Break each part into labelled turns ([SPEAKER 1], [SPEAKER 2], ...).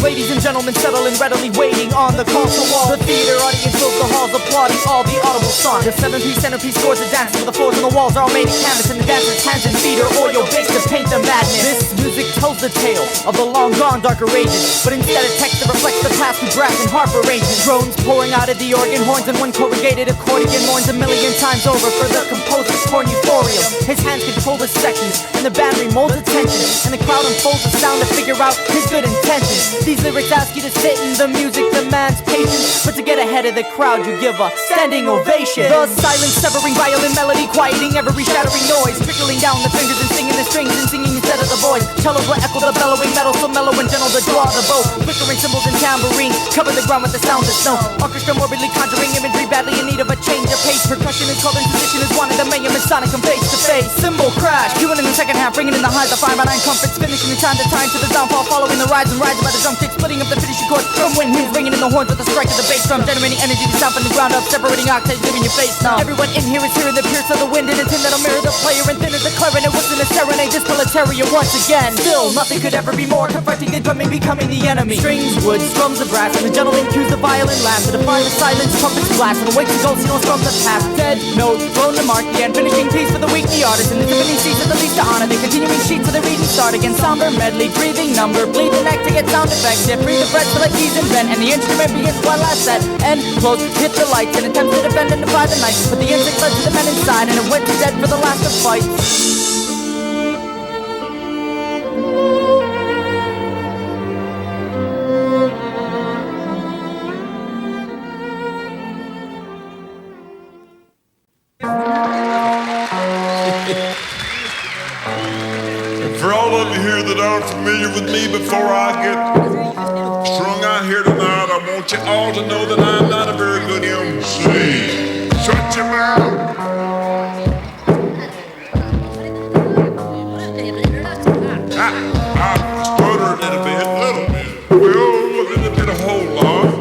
[SPEAKER 1] Ladies and gentlemen settling readily waiting on the console wall. The theater audience fills the halls applauding all the audible songs. The 7-piece centerpiece scores the dances with the floors and the walls are all made of canvas, and the dancers' hands and feet are oil-based to paint the madness. This music tells the tale of the long-gone darker ages, but instead of text that reflects the past through brass and harp arrangements. Drones pouring out of the organ horns, and one corrugated accordion mourns a million times over for the composer's torn euphorium. His hands control the sections, and the band remolds attention, and the crowd unfolds the sound to figure out his good intentions. These lyrics ask you to sit, and the music demands patience, but to get ahead of the crowd you give a standing ovation. The silence severing violin melody, quieting every shattering noise, trickling down the fingers and singing the strings and singing instead of the voice. Cellos will echo the bellowing metal, so mellow and gentle to draw the bow. Flickering cymbals and tambourines cover the ground with the sound of snow. Orchestra morbidly conjuring imagery, badly in need of a change of pace. Percussion is called in position is wanted, the mayhem is sonic and face to face. Cymbal crash, cueing in the second half, bringing in the highs of 5x9 comforts, finishing in time to the downfall, following the rise and rising by the drum kick, splitting up the finishing chords from wind winds, ringing in the horns with the strike of the bass drum, generating energy to sound from the ground up, separating octaves, giving your face now. Everyone in here is hearing the pierce of the wind in a tin that'll mirror the player, and thin as the clarinet whips in a serenade, this proletariat once again. Still, nothing could ever be more confronting than drumming becoming the enemy. Strings, wood, strums the brass, and the gentleman cues the violin last to define the silence, trumpets blast, and awakes the ghost seals from the past. Dead note, thrown to mark the end, finishing piece for the weak, the artist, and the symphony sees at the least to honor the continuing sheets of the reading start again. Somber medley, breathing number, bleed the neck to get sound effective, free the breath till like keys and bend, and the instrument begins one last set. End close, hit the lights, and attempts to defend and defy the night, but the insect led to the men inside, and it went to dead for the last of fights.
[SPEAKER 2] For all of you here that aren't familiar with me, before I get strung out here tonight, I want you all to know that I'm not a very good MC. Shut your mouth. I stutter a little bit. Well, a little bit, a whole lot.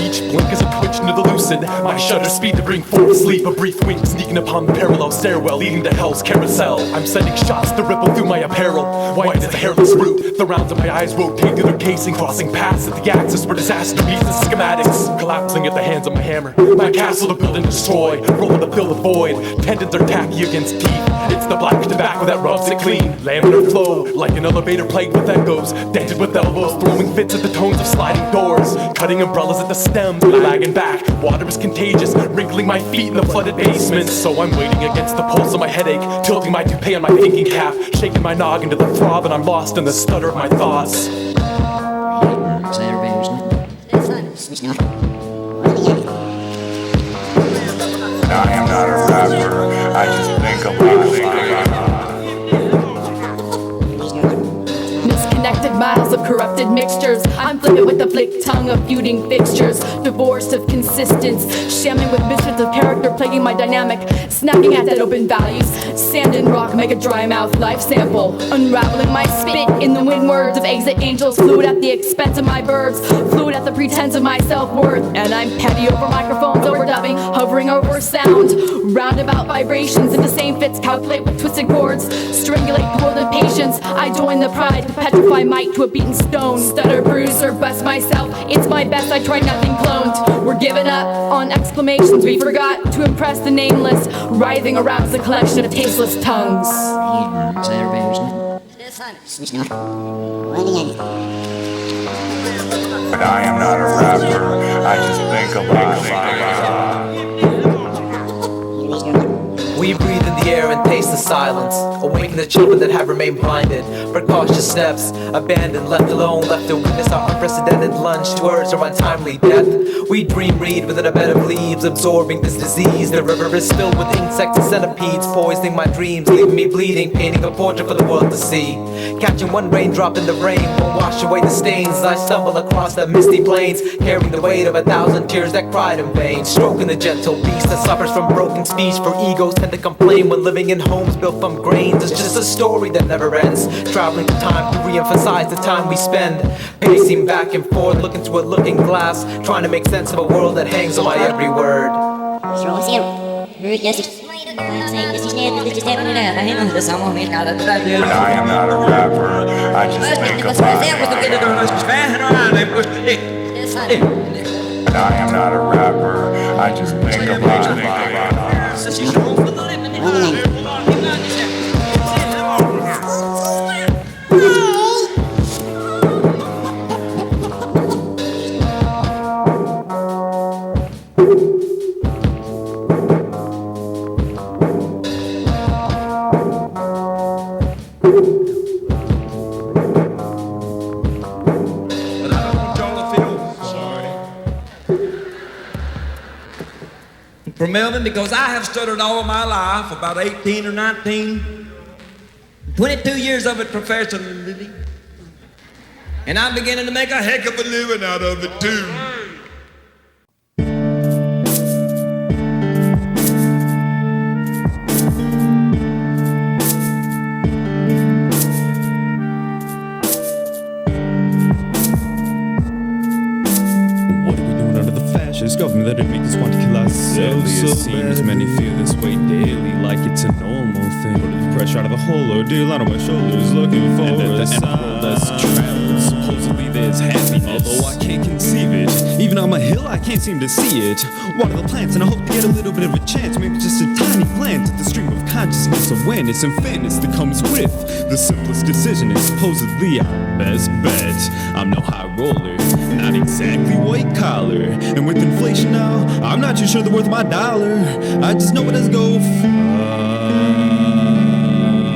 [SPEAKER 3] Each blink is a twitch into the lucid. My shutter speed to bring forth sleep. A brief wink sneaking upon the parallel stairwell leading to hell's carousel. I'm sending shots to ripple through my apparel. White as a hairless root. The rounds of my eyes rotate through their casing, crossing paths at the axis where disaster meets the schematics. Collapsing at the hands of my hammer. My castle to build and destroy. Rolling to fill the void. Tendons are tacky against teeth. It's the black tobacco that rubs it clean. Laminar flow, like an elevator plagued with echoes. Dented with elbows, throwing fits at the tones of sliding doors. Cutting umbrellas at the stems, lagging back. Water is contagious, wrinkling my feet in the flooded basement. So I'm waiting against the pulse of my headache, tilting my toupee on my thinking cap, shaking my noggin to the throb, and I'm lost in the stutter of my thoughts.
[SPEAKER 2] I am not a rapper, I just think a lot.
[SPEAKER 4] Misconnected miles of corrupted mixtures. I'm flippant with the flick tongue of feuding fixtures. Divorced of consistence, shamming with misfits of character plaguing my dynamic. Snacking at dead open valleys. Sand and rock make a dry mouth life sample. Unraveling my spit in the wind words of exit angels. Fluid at the expense of my birds. Fluid at the pretense of my self-worth. And I'm petty over microphones, overdubbing, hovering over sound. Roundabout vibrations in the same fits, calculate with twisted chords. Strangulate the world of patience. I join the pride to petrify might to a beaten stone. Stutter, bruise, or bust myself. It's my best, I try nothing cloned. We're giving up on exclamations. We forgot to impress the nameless. Writhing around as a collection of tasteless tongues.
[SPEAKER 2] But I am not a rapper, I just think a lot.
[SPEAKER 5] We breathe in the air and taste the silence. Awaken the children that have remained blinded. Precautious steps, abandoned, left alone. Left to witness our unprecedented lunge towards our untimely death. We dream read within a bed of leaves, absorbing this disease. The river is filled with insects and centipedes, poisoning my dreams, leaving me bleeding, painting a portrait for the world to see. Catching one raindrop in the rain will wash away the stains as I stumble across the misty plains, carrying the weight of 1,000 tears that cried in vain. Stroking the gentle beast that suffers from broken speech, for egos tend to complain when living in homes built from grains. It's just a story that never ends, traveling through time to re-emphasize the time we spend, pacing back and forth, looking through a looking glass, trying to make sense of a world that hangs on my every word.
[SPEAKER 2] I am not a rapper, I just think about And I am not a rapper, I just think about
[SPEAKER 6] From Melbourne, because I have stuttered all my life, about 18 or 19, 22 years of it professionally, and I'm beginning to make a heck of a living out of it too.
[SPEAKER 7] Government that would make us want to kill ourselves. So it seems many feel this way daily, like it's a normal thing. Put the pressure out of the whole ordeal on my shoulders, looking for a sign. Less traveled, supposedly there's happiness, although I can't conceive it. Even on my hill, I can't seem to see it. Water the plants, and I hope to get a little bit of a chance, maybe just a tiny glance at the stream of consciousness, awareness, and fairness that comes with the simplest decision is supposedly our best bet. I'm no high roller, not exactly white collar, and with inflation now, I'm not too sure the worth of my dollar. I just know it does go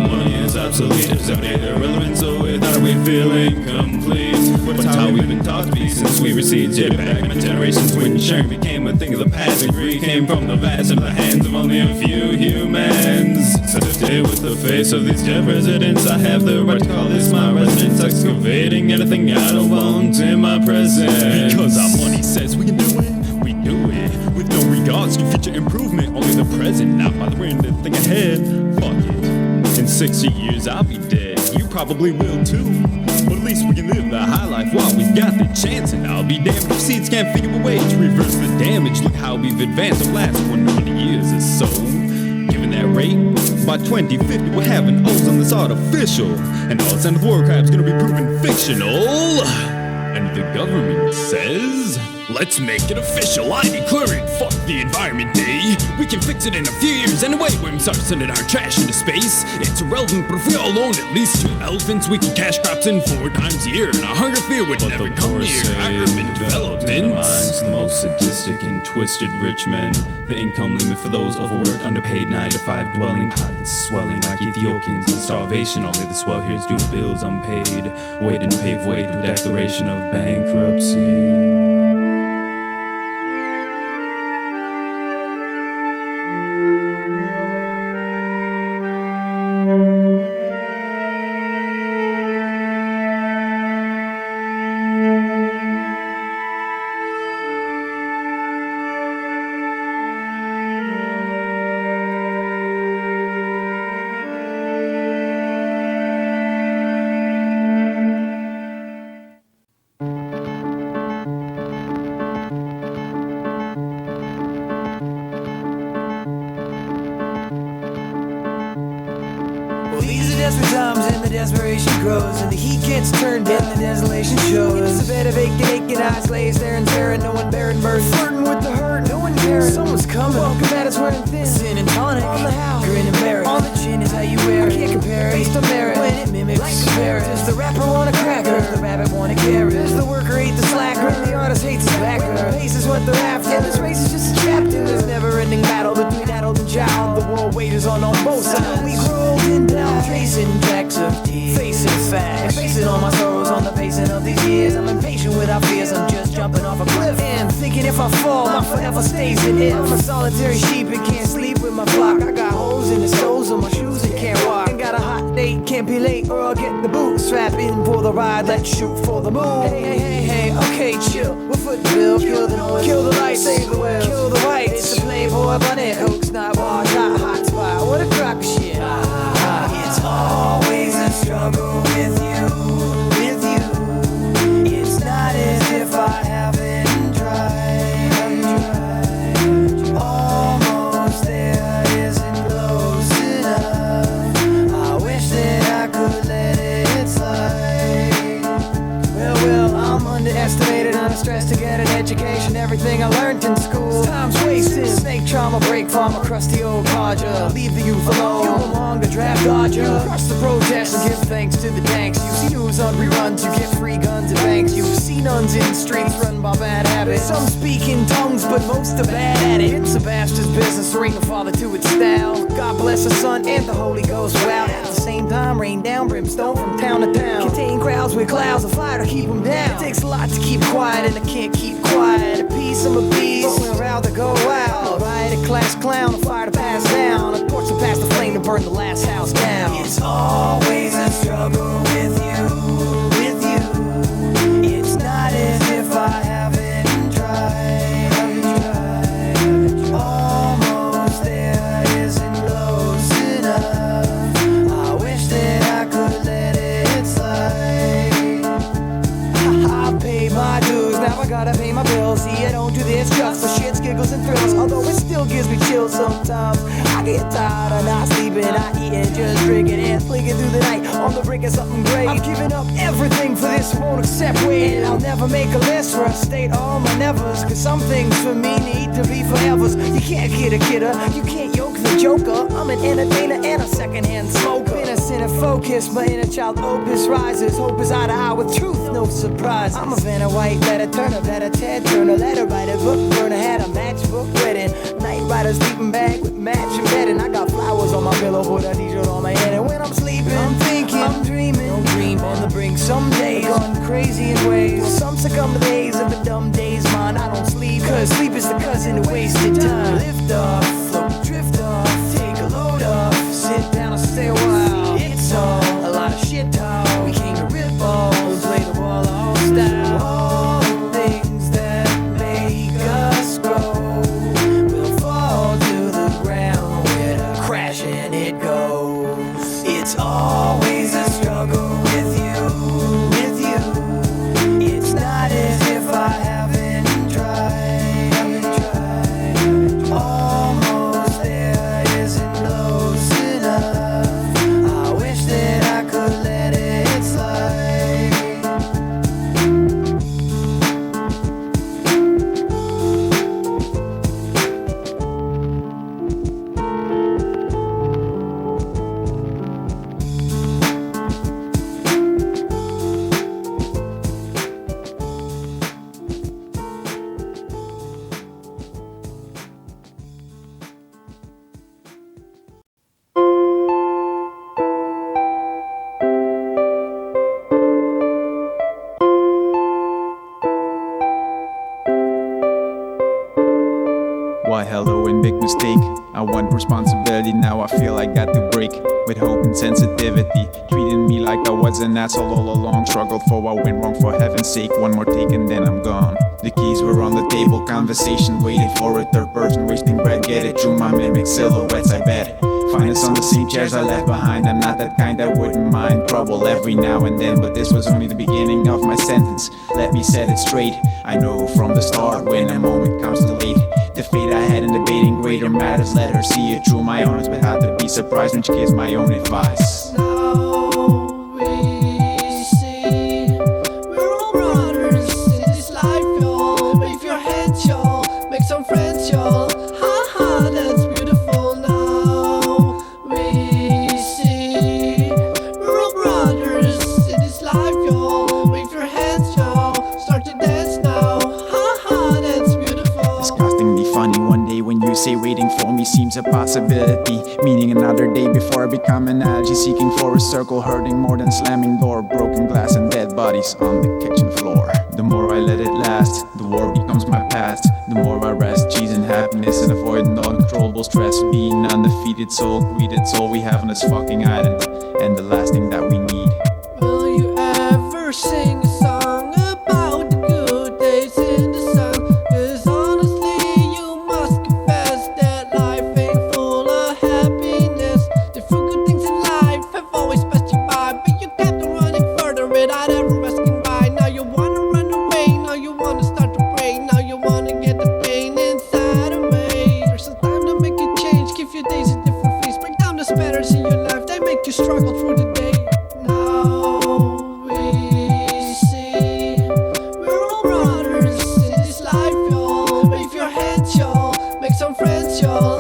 [SPEAKER 7] money is obsolete, it's irrelevant, so without a way of feeling complete. But how we've been taught to be since we received it back. My generations when sharing became a thing of the past, and greed came from the vast into the hands of only a few humans. So today, with the face of these dead presidents, I have the right to call this my residence, excavating anything I don't want in my presence. Because our money says we can do it, we do it, with no regards to future improvement, only the present, not bothering to think ahead. Fuck it, in 60 years I'll be dead, you probably will too. But at least we can live the high life while we've got the chance, and I'll be damned if seeds can't figure a way to reverse the damage. Look how we've advanced the last 100 years or so. Given that rate, by 2050 we're having O's on this artificial, and all Sound of Warcraft's gonna be proven fictional. And the government says, let's make it official. I declare it, fuck the Environment Day. We can fix it in a few years anyway when we start sending our trash into space. It's irrelevant, but if we all own at least 2 elephants, we can cash crops in 4 times a year, and a hunger fear would never come near urban development. The most sadistic and twisted rich men. The income limit for those overworked, underpaid, 9-to-5 dwelling, pockets swelling like Ethiopians in starvation. Only the swell here is due to bills unpaid, waiting to pave way to a declaration of bankruptcy.
[SPEAKER 8] Almost there isn't love. pig farmer, crusty old codger. Leave the youth alone, you belong to draft dodger. Crush the protests and give thanks to the tanks. You see news on reruns, you get free guns and banks. You've seen nuns in streets run by bad habits. Some speak in tongues, but most are bad at it. It's a bastard's business, ring the father to its style. God bless the Son and the Holy Ghost. Wow, at the same time, rain down brimstone from town to town. Contain crowds with clouds of fire to keep them down. It takes a lot to keep quiet, and I can't keep quiet. A piece, I'm a beast, but we're out to go wild. Riot a class clown, a fire to pass down. A torch to pass the flame to burn the last house down. It's always a struggle with you, with you. It's not as if I haven't tried. Almost there isn't close enough. I wish that I could let it slide. I paid my dues, now I gotta pay my bills. See, I don't do this just for shits, giggles, and thrills. Although it still gives me chills sometimes. I get tired of not sleeping, not eating, just drinking and flicking through the night on the brink of something great. I've given up everything for this, won't accept wait. And I'll never make a list where I state all my nevers. Cause some things for me need to be forevers. You can't kid a kidder, you can't yoke the joker. I'm an entertainer and a secondhand smoker. Innocent and focused, my inner child opus rises. Hope is eye to eye with truth, no surprise. I'm a Vanna White letter turner, better Ted Turner, letter writer, book burner, had a matchbook wedding. Night rider sleeping bag with matching bedding. I got flowers on my pillow, put a t-shirt on my head. And when I'm sleeping, I'm thinking, I'm dreaming. Don't dream on the brink some days, gone crazy in ways. Some succumb to days of a dumb day's mind. I don't sleep, cause sleep is the cousin of wasted time. Lift off, float, drift off, take a load off, sit down and stay a while. It's all a lot of shit talk. We came to rip all and play the ball all style. All the things that make us grow will fall to the ground with a crash and it goes. It's always a struggle with you, with you. It's not as if I haven't tried. Almost there isn't close enough. I wish that I could let it slide.
[SPEAKER 9] Why hello and big mistake. I want responsibility, now I feel I got to break. With hope and sensitivity, treating me like I was an asshole all along. Struggled for what went wrong, for heaven's sake. One more take and then I'm gone. The keys were on the table, conversation waited for a third person. Wasting breath, get it through my mimic silhouettes, I bet. Find us on the same chairs I left behind. I'm not that kind, I wouldn't mind trouble every now and then, but this was only the beginning of my sentence. Let me set it straight. I know from the start when a moment comes too late. The fate I had in debating greater matters. Let her see it through my eyes without to be surprised when she gives my own advice.
[SPEAKER 10] Now we see we're all brothers in this life, y'all. Wave your hands, y'all. Make some friends, y'all. Ha ha, that's beautiful. Now we see we're all brothers in this life, y'all. Wave your hands, y'all. Start to dance now. Ha ha, that's beautiful.
[SPEAKER 9] Disgustingly funny one day when you say waiting for me seems a possibility. Meaning another day before I become an algae, seeking for a circle, hurting more than slamming door. Broken glass and dead bodies on the kitchen floor. The more I let it last, the war becomes my past. The more I rest, cheese and happiness and avoiding uncontrollable stress. Being undefeated soul, greeted soul we have on this fucking island. And the last thing that we need.
[SPEAKER 10] Will you ever sing a song about the good days in the sun? 'Cause honestly, you must confess that life ain't full of happiness. The few good things in life have always passed you by, but you kept on running further without ever asking why. Now you wanna run away, now you wanna start to pray, now you wanna get the pain inside away. There's a time to make a change, give your days a different face, break down the spatters in your life that make you struggle through the day. Now we see we're all brothers in this life, y'all. Wave your hands, y'all. Make some friends, y'all.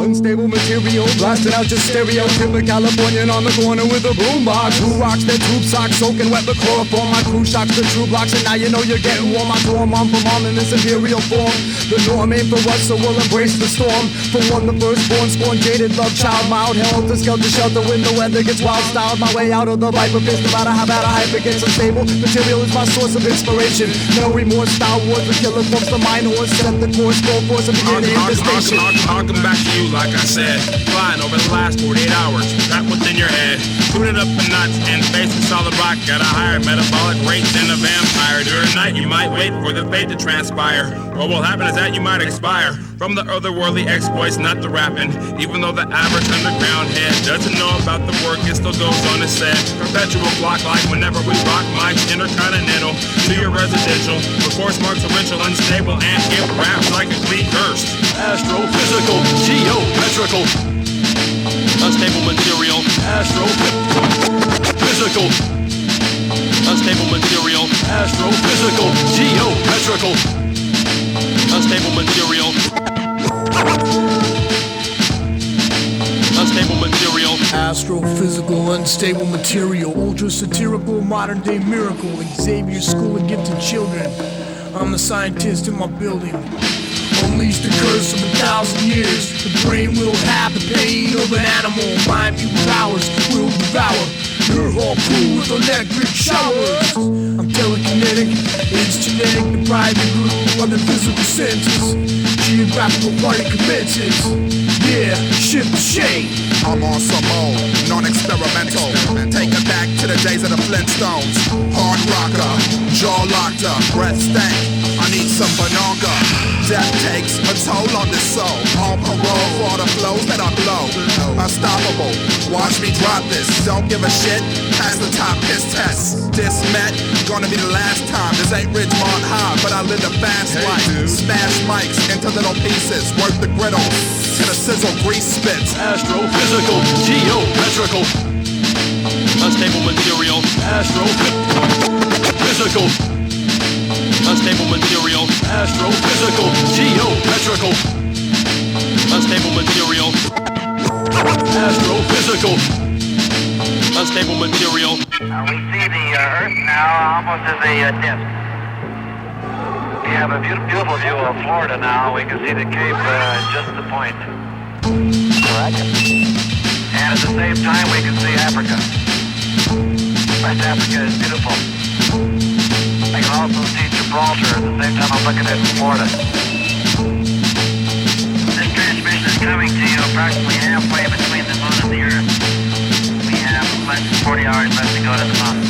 [SPEAKER 11] Unstable material, blasting out your stereo. Timber Californian on the corner with a boombox. Who rocks their tube socks, soaking wet with chloroform. My crew shocks the true blocks, and now you know you're getting warm. I form on from on in this imperial form. The norm ain't for us, so we'll embrace the storm. For one, the firstborn, scorn, jaded, love child. Mild health to skelter shelter when the weather gets wild styled. My way out of the viper fist, no matter how bad I hype against unstable. Material is my source of inspiration. No remorse, Star Wars, the killer forms the mind horse. Set the course, full force, and begin the infestation.
[SPEAKER 12] Harken back to you, like I said. Flying over the last 48 hours, trapped within your head. Tune it up for nuts and face the solid rock. Got a higher metabolic rate than a vampire. During night, you might wait for the fate to transpire. What will happen is that you might expire from the otherworldly exploits, not the rapping. Even though the average underground head doesn't know about the work, it still goes on to say. Perpetual block like whenever we rock mics, intercontinental to your residential. The force marks are ritual, unstable, and it raps like a clean curse.
[SPEAKER 3] Astrophysical, geometrical, unstable material. Astrophysical, unstable material. Astrophysical, geometrical, unstable material. Unstable material.
[SPEAKER 13] Astrophysical, unstable material. Ultra satirical, modern day miracle. Xavier School of Gifted Children. I'm the scientist in my building. Unleash the curse of 1,000 years. The brain will have the pain of an animal. Mind you powers will devour your whole crew with electric showers. I'm telekinetic, it's genetic. The private group of the physical senses. Geographical party commences. Yeah, shift the shade.
[SPEAKER 14] I'm on some old, non-experimental. Take it back to the days of the Flintstones. Hard rocker, jaw locked up, breath stank. I need some banana. Death takes a toll on this soul. On parole for all the flows that I blow. Unstoppable, watch me drop this. Don't give a shit, pass the top piss test. This met, gonna be the last time. This ain't Ridgemont High, but I live a fast life. Smash mics into little pieces, work the griddle to the sizzle grease spits.
[SPEAKER 3] Astrophysical, geometrical, unstable material. Astrophysical, unstable material. Astrophysical, geometrical, unstable material. Astrophysical, unstable material.
[SPEAKER 15] We see the Earth now almost as a disc. We have a beautiful view of Florida now. We can see the Cape just the point. Correct. And at the same time, we can see Africa. West Africa is beautiful. I can also see Gibraltar at the same time I'm looking at Florida. This transmission is coming to you approximately halfway between the moon and the Earth. We have less than 40 hours left to go to the moon.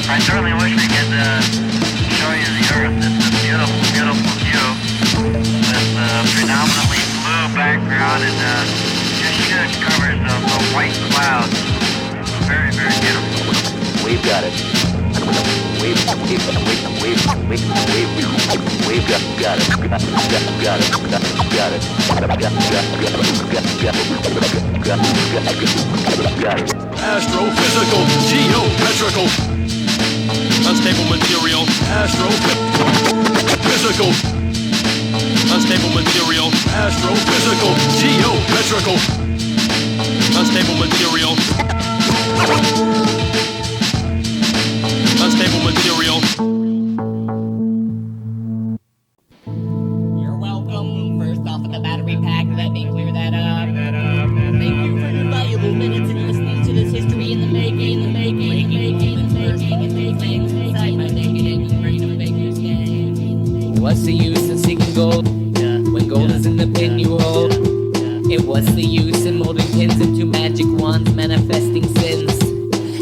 [SPEAKER 15] I certainly wish we could show you the Earth. It's a beautiful, beautiful view with predominantly blue background and just huge covers of white clouds. Very, very beautiful.
[SPEAKER 16] We've got it. We've got it.
[SPEAKER 3] Astrophysical, geometrical, unstable material. Astrophysical, unstable material. Astrophysical, geometrical, unstable material. Unstable material.
[SPEAKER 17] You're welcome. First off of the battery pack, let me clear that up. Thank you for your valuable minutes in listening to this history in the making.
[SPEAKER 5] What's the use in seeking gold when gold is in the pin you hold? And what's the use in molding pins into magic wands, manifesting sins?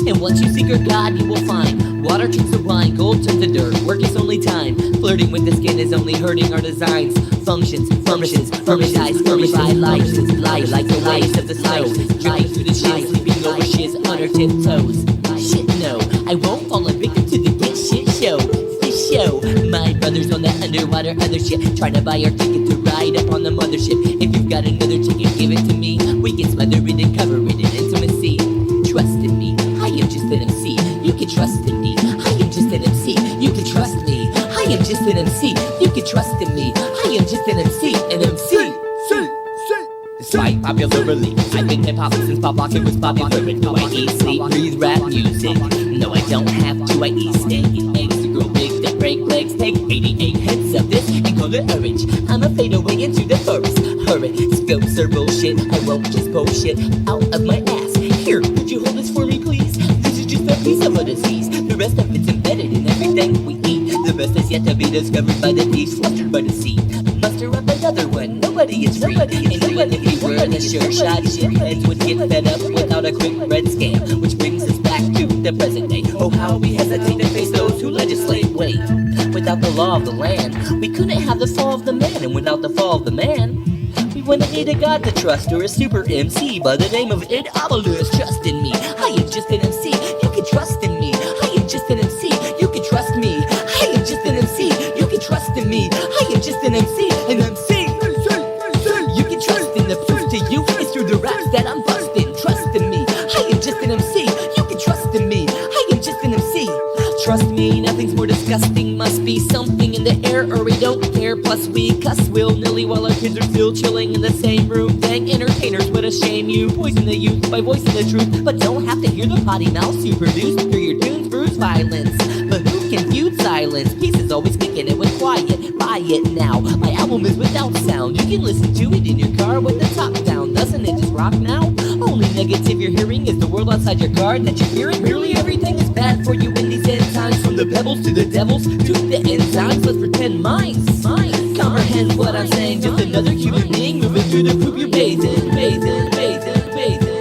[SPEAKER 5] And once you seek your God, you will find water turns to wine, gold turns to dirt. Work is only time. Flirting with the skin is only hurting our designs. Functions, fermentize life like the waves of the snow. Dripping through the shit, sleeping over shiz on her tiptoes. Shit, no, I won't fall a victim to the get shit show. This show, my brother's on the
[SPEAKER 17] underwater, other shit. Trying to buy our ticket to ride up on the mothership. If you've got another ticket, give it to me. We can smother it and cover it in intimacy. Trust in me, I am just an MC. You can trust in me, I am just an MC. You can trust me, I am just an MC. You can trust in me, I am just an MC. An MC. Despite popular belief, I've been hip-hop since Pop Lock was popular. But do I eat, sleep, breathe, rap music? No, I don't have to. I eat steak and eggs to grow big, to break legs. Take 88 hits of this and call it orange. I'ma fade away into the forest. Hurry, scopes are bullshit. I won't just pull shit out of my ass. Here, would you hold this for me, please? This is just a piece of a disease. The rest of it's embedded in everything we eat. The best is yet to be discovered by the thieves, flustered by the sea. Muster up another one. Nobody is free. And even if we were the sure shot, shitheads would get fed up without a quick red scam. Which brings us back to the present day. Oh, how we hesitate to face those who legislate. Wait, without the law of the land, we couldn't have the fall of the man. And without the fall of the man, we wouldn't need a god to trust or a super MC by the name of Obelus. Trust in me, I am just an MC. You can trust in me, I am just an MC. You can trust me, I am just an MC. You can trust in me, I am just an MC. An MC. You can trust in the proof to you is through the raps that I'm busting. Trust in me, I am just an MC. You can trust in me, I am just an MC. Trust me, nothing's more disgusting. Must be something in the air or we don't care. Plus we cuss willy-nilly while our kids are still chilling in the same room. Dang entertainers, what a shame you poison the youth by voicing the truth. But don't have to hear the potty mouths you produce through your tunes, bruise violence. But who can feud silence? Peace is always kicking it with quiet. Buy it now, my album is without sound. You can listen to it in your car with the top down. Doesn't it just rock now? Only negative you're hearing is the world outside your car that you're hearing. Really everything is bad for you in these end times. From the pebbles to the devils to the enzymes. Let's pretend minds comprehend what I'm saying. Just another human being moving through the poop you're bathing, bathing, bathing, bathing.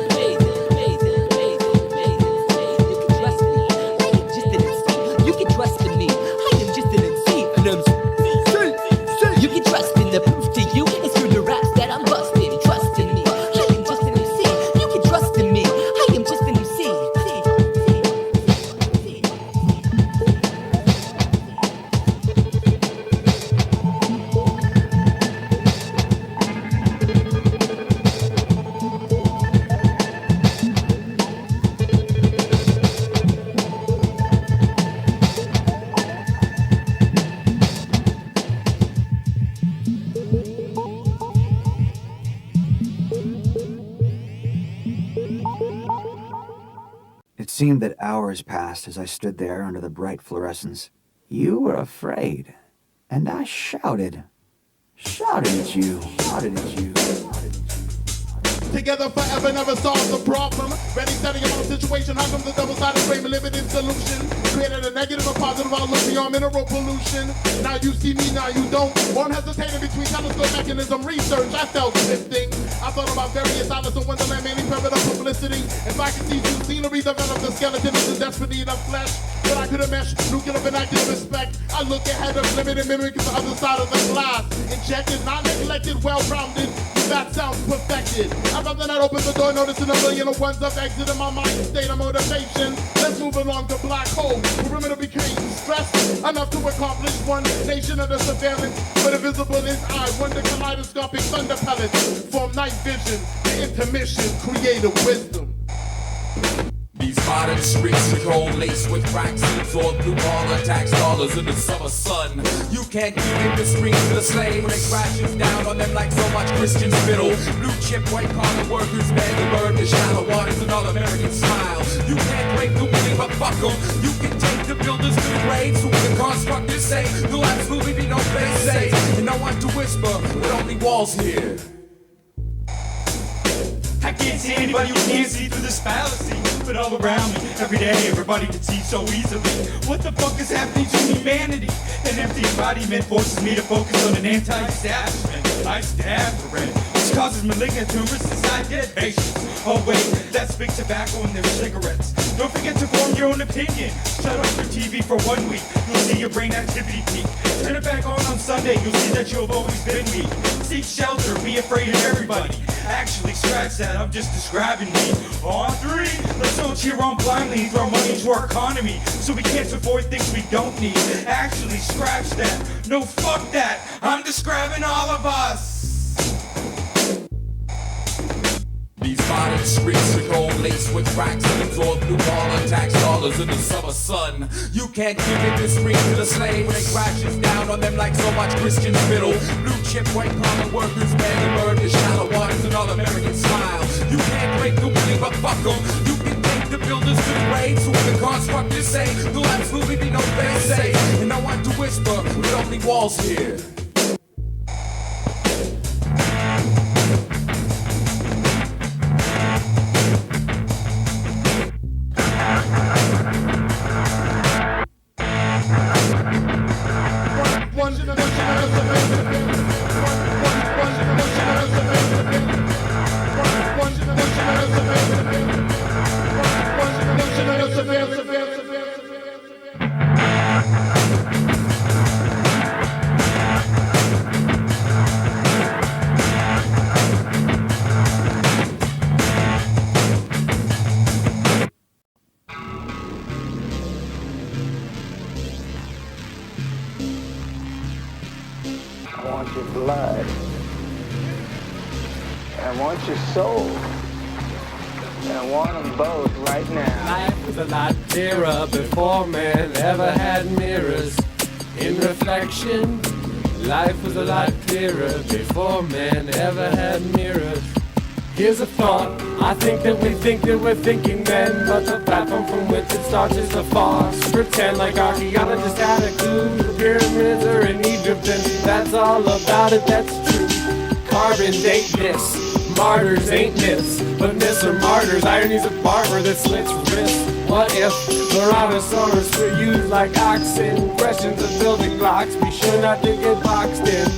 [SPEAKER 17] You can trust in me, I am just an MC. An MC. You can trust in the proof to you is through the raps that I'm busting. Trust in me, I am just an MC. You can trust in me, I am just an MC.
[SPEAKER 18] It seemed that hours passed as I stood there under the bright fluorescence. You were afraid, and I shouted at you.
[SPEAKER 19] Together forever, never solve the problem. Ready, setting up on a situation. How come the double-sided frame of limited solution? Created a negative or positive outlook beyond mineral pollution. Now you see me, now you don't. Won't hesitate in between telescope mechanism research. I felt lifting. I thought about various Alice in Wonderland, mainly permit of publicity. If I could see new scenery, develop the skeleton is in desperate need of flesh. But I couldn't mesh nuclear and active respect. I look ahead of limited mimicking the other side of the glass. Injected, not neglected, well-rounded. That sounds perfected. I'd rather not open the door, noticing a million of ones of exit in my mind, state of motivation. Let's move along the black hole. Perimeter became stressed enough to accomplish one nation under surveillance. But invisible is I, wonder kaleidoscopic thunder pellets. Form night vision, the intermission, creative wisdom.
[SPEAKER 20] These modern streets are cold laced with cracks and absorb blue collar tax dollars in the summer sun. You can't keep in the streets of the slave when it crashes down on them like so much Christian spittle. Blue chip, white collar workers, man, the bird, the shallow waters, and all American smile. You can't break the winning, but fuck 'em. You can take the builders to the grave, so the constructors say there'll absolutely be no place safe. And no one to whisper, with only walls here.
[SPEAKER 21] I can't see anybody who can't see through this fallacy. But all around me, every day, everybody can see so easily. What the fuck is happening to humanity? An empty embodiment forces me to focus on an anti-establishment. I stab for it, which causes malignant tumors inside dead patients. Oh wait, that's big tobacco in their cigarettes. Don't forget to form your own opinion. Shut off your TV for 1 week, you'll see your brain activity peak. Turn it back on Sunday, you'll see that you've always been weak. Seek shelter, be afraid of everybody. Actually, scratch that, I'm just describing me. On 3, let's all cheer on blindly and throw money into our economy, so we can't afford things we don't need. Actually, scratch that, No, fuck that. I'm describing all of us.
[SPEAKER 20] These modern streets are gold laced with cracks and absorb blue collar tax dollars in the summer sun. You can't give it this ring to the slave when it crashes down on them like so much Christian spittle. Blue chip white collar workers, man, the bird, the shallow waters, and all American smile. You can't break the willing but fuck 'em. You can take the builders to the grave. So when the constructors say there'll absolutely be no bad say, and no one to whisper with only walls here.
[SPEAKER 10] Before man ever had mirrors in reflection. Life was a lot clearer before man ever had mirrors. Here's a thought, I think that we're thinking men, but the platform from which it starts is a farce. Pretend like archaeologists had a clue. The pyramids are in Egypt and that's all about it, that's true. Carbon date this, martyrs ain't myths, but myths are martyrs. Irony's a barber that slits wrists. What if Tyrannosaurus were used like oxen? Questions of building blocks, be sure not to get boxed in.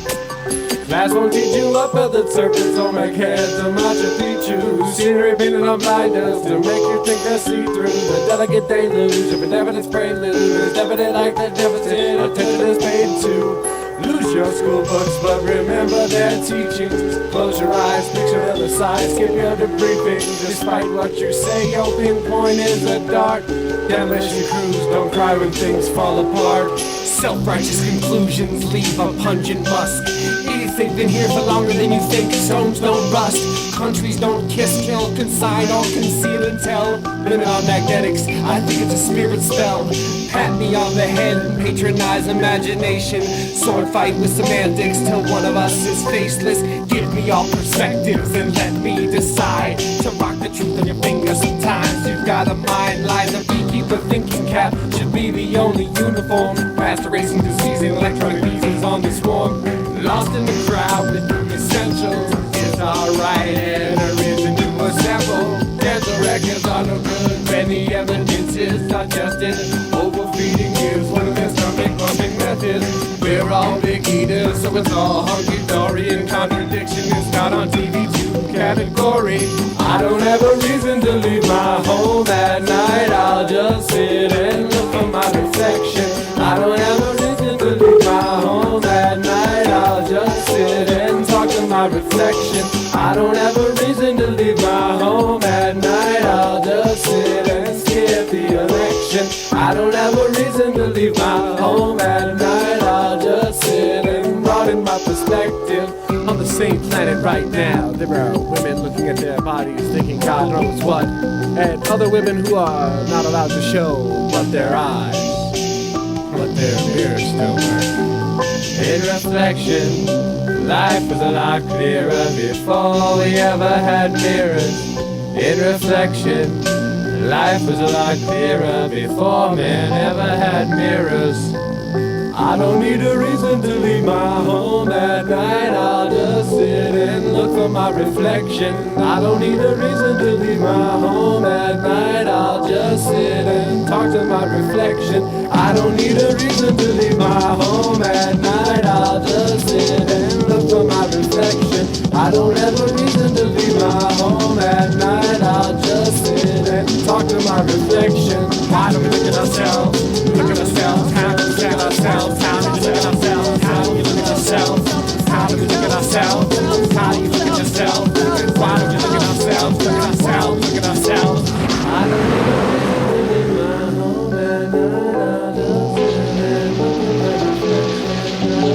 [SPEAKER 10] Class won't teach you about the serpents or make heads of Machu Picchu. Scenery painted on blinders to make you think they're see-through. The delicate deluge of a definite prelude is definite like the deficit. Attention is paid to. Lose your school books, but remember their teachings. Close your eyes, picture the other side, skip your debriefing. Despite what you say, your pinpoint is a dart. Demolition crews don't cry when things fall apart. Self-righteous conclusions leave a pungent musk. Idiots, they've been here for longer than you think. Stones don't rust, countries don't kiss, kill, consign, or conceal and tell. Limit on magnetics, I think it's a spirit spell. Pat me on the head and patronize imagination. Sword fight with semantics till one of us is faceless. Give me all perspectives and let me decide to rock the truth on your finger. Sometimes you've got a mind, lies a beekeeper thinking cap should be the only uniform. Past erasing disease and electronic pieces on the swarm. Lost in the crowd with essentials is alright and a reason to assemble. Dental records are no good when the evidence is digested. Overfeeding is one of their stomach pumping methods. We're all big eaters, so it's all hunky-dory, and contradiction is not on TV tube category. I don't have a reason to leave my home at night. I'll just sit and look for my reflection. I don't have a reason to leave my home at night. I'll just sit and talk to my reflection. I don't have a reason to leave my home at night. I'll just sit and skip the election. I don't have a reason to leave my home at night. I'll just sit and broaden my perspective. On the same planet right now, there are women looking at their bodies thinking God knows what, and other women who are not allowed to show but their eyes, but their mirrors still work. In reflection, life was a lot clearer before we ever had mirrors. In reflection, life was a lot clearer before man ever had mirrors. I don't need a reason to leave my home at night. I'll just sit and look for my reflection. I don't need a reason to leave my home at night. I'll just sit and talk to my reflection. I don't need a reason to leave my home at night. I'll just sit and look for my reflection. I don't have a reason to leave my home at night. I'll just sit and talk to my reflection. Why don't we look at ourselves? Look at ourselves, how do we look at ourselves? How do we look at ourselves? How do we look at ourselves? How do we look at ourselves? How do you look at yourself? Why don't we look at ourselves? Look at ourselves, look at ourselves. I don't need a reason to leave my home at night. I'll just sit and look at my reflection.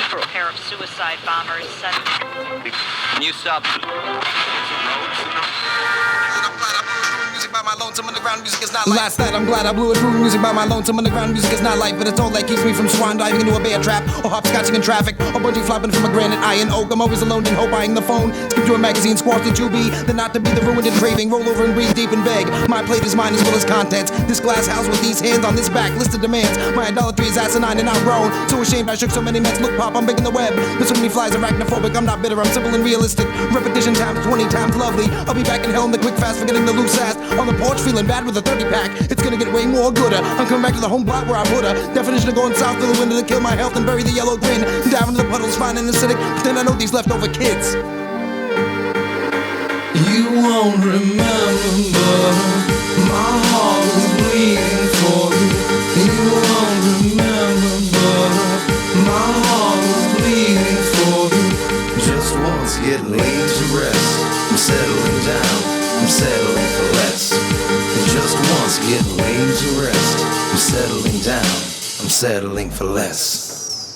[SPEAKER 1] For a pair of suicide bombers set.
[SPEAKER 16] New sub.
[SPEAKER 11] Last night I'm glad I blew it through. Music by my lonesome underground. Music is not life, but it's all that keeps me from swan diving into a bear trap or hopscotching in traffic or bungee flopping from a granite iron oak. I'm always alone in hope, eyeing the phone. Skip to a magazine, squashed it to be the not to be, the ruined and craving. Roll over and breathe deep and beg. My plate is mine as well as contents. This glass house with these hands on this back, listed demands. My idolatry is asinine and outgrown. So ashamed I shook so many mets. Look, pop, I'm big in the web. There's so many flies, arachnophobic. I'm not bitter, I'm simple and realistic. Repetition times 20 times lovely. I'll be back in hell in the quick fast, forgetting the loose ass. On the porch, feeling bad with a 30-pack. It's gonna get way more gooder. I'm coming back to the home block where I put her. Definition of going south through the window to kill my health and bury the yellow grin. Dive into the puddles, fine and acidic. Then I know these leftover kids.
[SPEAKER 8] You won't remember, but my heart was bleeding for you. You won't remember, but my heart was bleeding for you. Just once get laid to rest. I'm settling down, I'm settling for less. Just once get laid to rest. I'm settling down, I'm settling for less.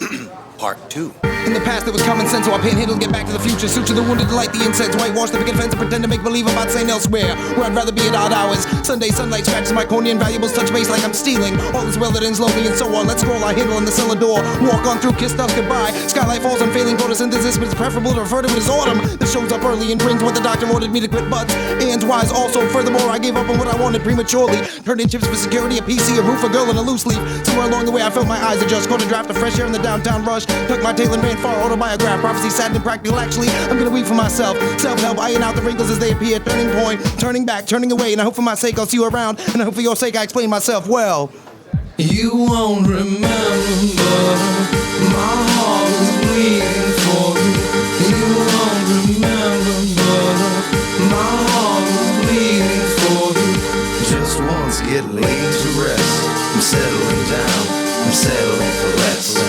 [SPEAKER 11] Part 2. In the past there was common sense, so I panhandle to get back to the future. Suture the wounded to light the incense. Whitewash the picket fence and pretend to make believe about saying elsewhere, where I'd rather be at odd hours. Sunday sunlight scratches my cornea and valuables touch base like I'm stealing. All is well that ends lonely and so on. Let's scroll our handle on the cellar door. Walk on through, kiss us goodbye. Skylight falls on failing photosynthesis, but it's preferable to refer to it as autumn. That shows up early and brings what the doctor ordered me to quit, but and wise also. Furthermore, I gave up on what I wanted prematurely. Turned in chips for security, a PC, a roof, a girl, and a loose leaf. Somewhere along the way I felt my eyes adjust. Caught a draft of fresh air in the downtown rush. Tucked my tail and ran far, autobiograph. Prophecy sad and practical, actually, I'm gonna weep for myself. Self-help, iron out the wrinkles as they appear. Turning point, turning back, turning away. And I hope for my sake I'll see you around. And I hope for your sake I explain myself well.
[SPEAKER 8] You won't remember, but my heart was bleeding for you. You won't remember, but my heart was bleeding for you. Just once get laid to rest. I'm settling down, I'm settling for less.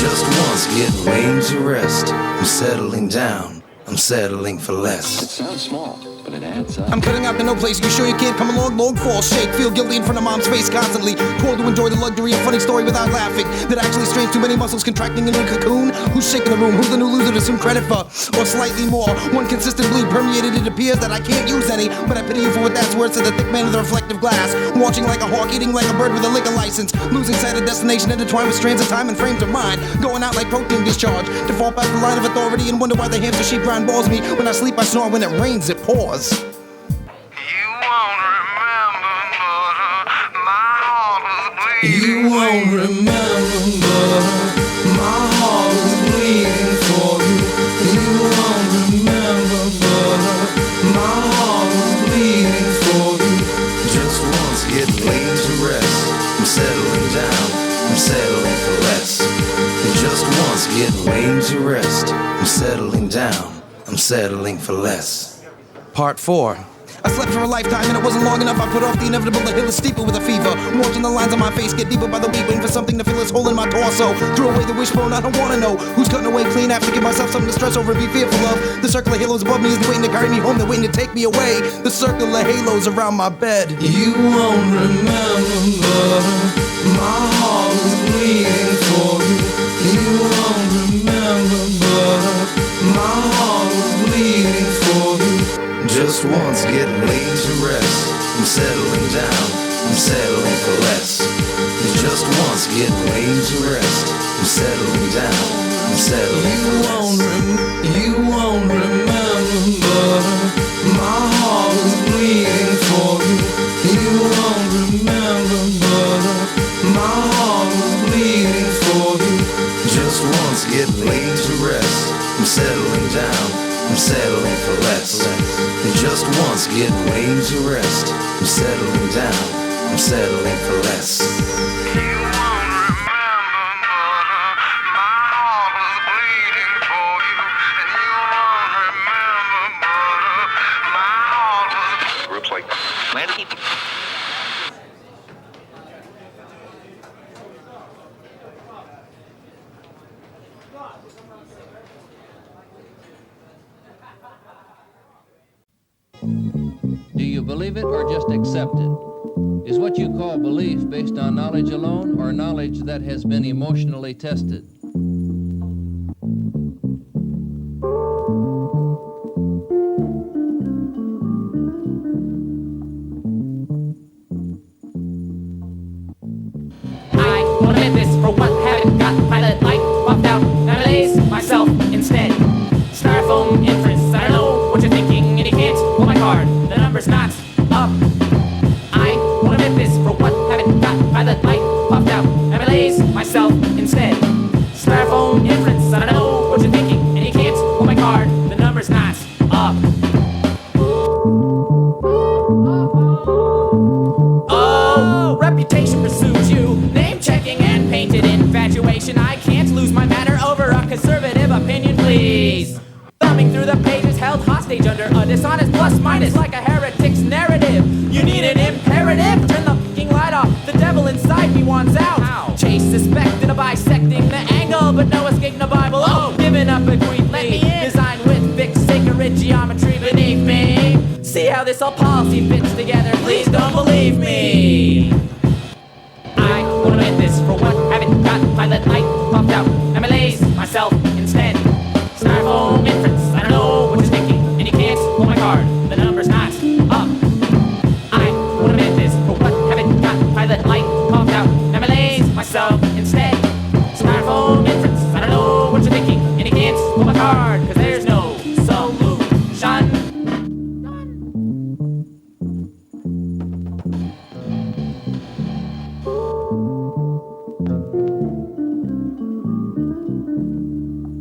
[SPEAKER 8] Just once get laid to rest. I'm settling down, I'm settling for less.
[SPEAKER 22] It sounds small, but it adds up.
[SPEAKER 11] I'm cutting out to no place. You sure your kid? Come along, long fall, shake. Feel guilty in front of mom's face constantly. Told to enjoy the luxury of funny story without laughing. That actually strains too many muscles contracting into a cocoon. Who's shaking the room? Who's the new loser to assume credit for? Or slightly more. One consistent bleed permeated, it appears that I can't use any. But I pity you for what that's worth to the thick man of the reflective glass. Watching like a hawk, eating like a bird with a liquor license. Losing sight of destination intertwined with strands of time and frames of mind. Going out like protein discharge. To fall past the line of authority and wonder why the hamster sheep grind balls me. When I sleep I snore, when it rains it pours.
[SPEAKER 8] You won't remember, but my heart was bleeding for you. You won't remember, but my heart was bleeding for you. Just once get laid to rest. I'm settling down, I'm settling for less. Just once get laid to rest. I'm settling down, I'm settling for less.
[SPEAKER 11] Part 4. I slept for a lifetime and it wasn't long enough. I put off the inevitable. The hill is steeper with a fever. Watching the lines on my face get deeper by the week, waiting for something to fill this hole in my torso. Throw away the wishbone, I don't wanna know who's cutting away clean. I have to give myself something to stress over and be fearful of. The circle of halos above me isn't waiting to carry me home, they're waiting to take me away. The circle of halos around my bed.
[SPEAKER 8] You won't remember, but my heart was bleeding for you. You won't remember, but my heart was bleeding for you. Just once get laid to rest. I'm settling down, I'm settling for less. Just once get laid to rest. I'm settling down, I'm settling for less. You won't remember, but my heart was bleeding for you. You won't remember, but my heart was bleeding for you. Just once get laid to rest. I'm settling down, I'm settling for less. Just once get laid to rest. I'm settling down, I'm settling for less.
[SPEAKER 22] Groups like
[SPEAKER 8] Land
[SPEAKER 2] Do you believe it or just accept it? Is what you call belief based on knowledge alone or knowledge that has been emotionally tested?
[SPEAKER 4] I won't admit this for what haven't got pilot light bumped out. I malaise myself instead. Styrofoam inference, I don't know what you're thinking, and you can't pull my card. The number's not up. I won't admit this for what haven't got pilot light bumped out. I malaise myself instead. Styrofoam inference, I don't know what you're thinking, and you can't pull my card. The number's not up. Oh, reputation pursues you. Name checking and painted infatuation. I can't lose my manner over a conservative opinion, please. Thumbing through the pages, held hostage under a dishonest plus minus like a heretic's narrative. You need an imperative? Turn the fucking light off. The devil inside me wants out. Ow. Chase suspected of bisecting the angle, but no escape in the Bible. Oh, giving up a queen. Let me in. Designed with big sacred geometry beneath me. See how this all policy fits together. Please don't believe me. I won't admit this for what haven't got pilot light pumped out. I malaise myself instead. Styrofoam inference, I don't know what you're thinking, and you can't pull my card. The number's not up. I won't admit this for what haven't got pilot light pumped out. I malaise myself instead. Styrofoam inference, I don't know what you're thinking, and you can't pull my card, cause there's no solution.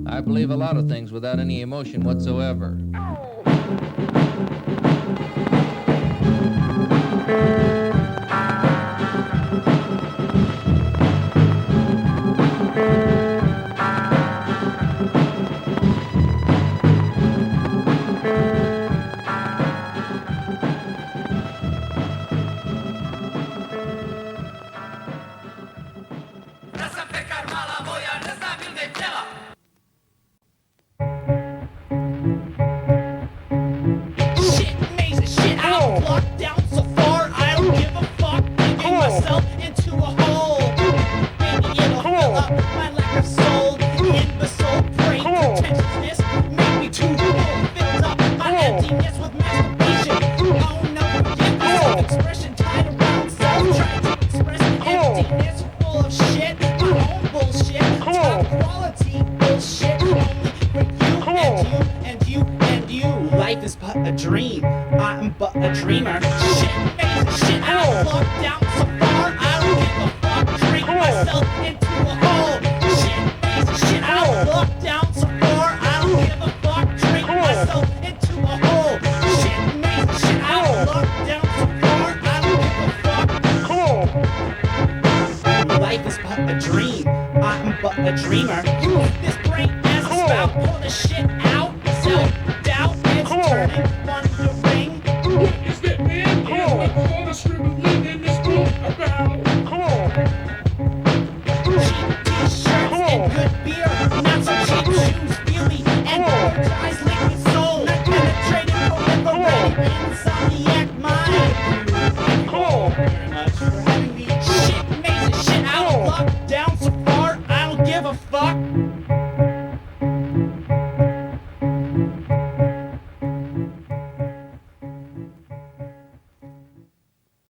[SPEAKER 2] I believe a lot of things without any emotion whatsoever.
[SPEAKER 4] Fuck.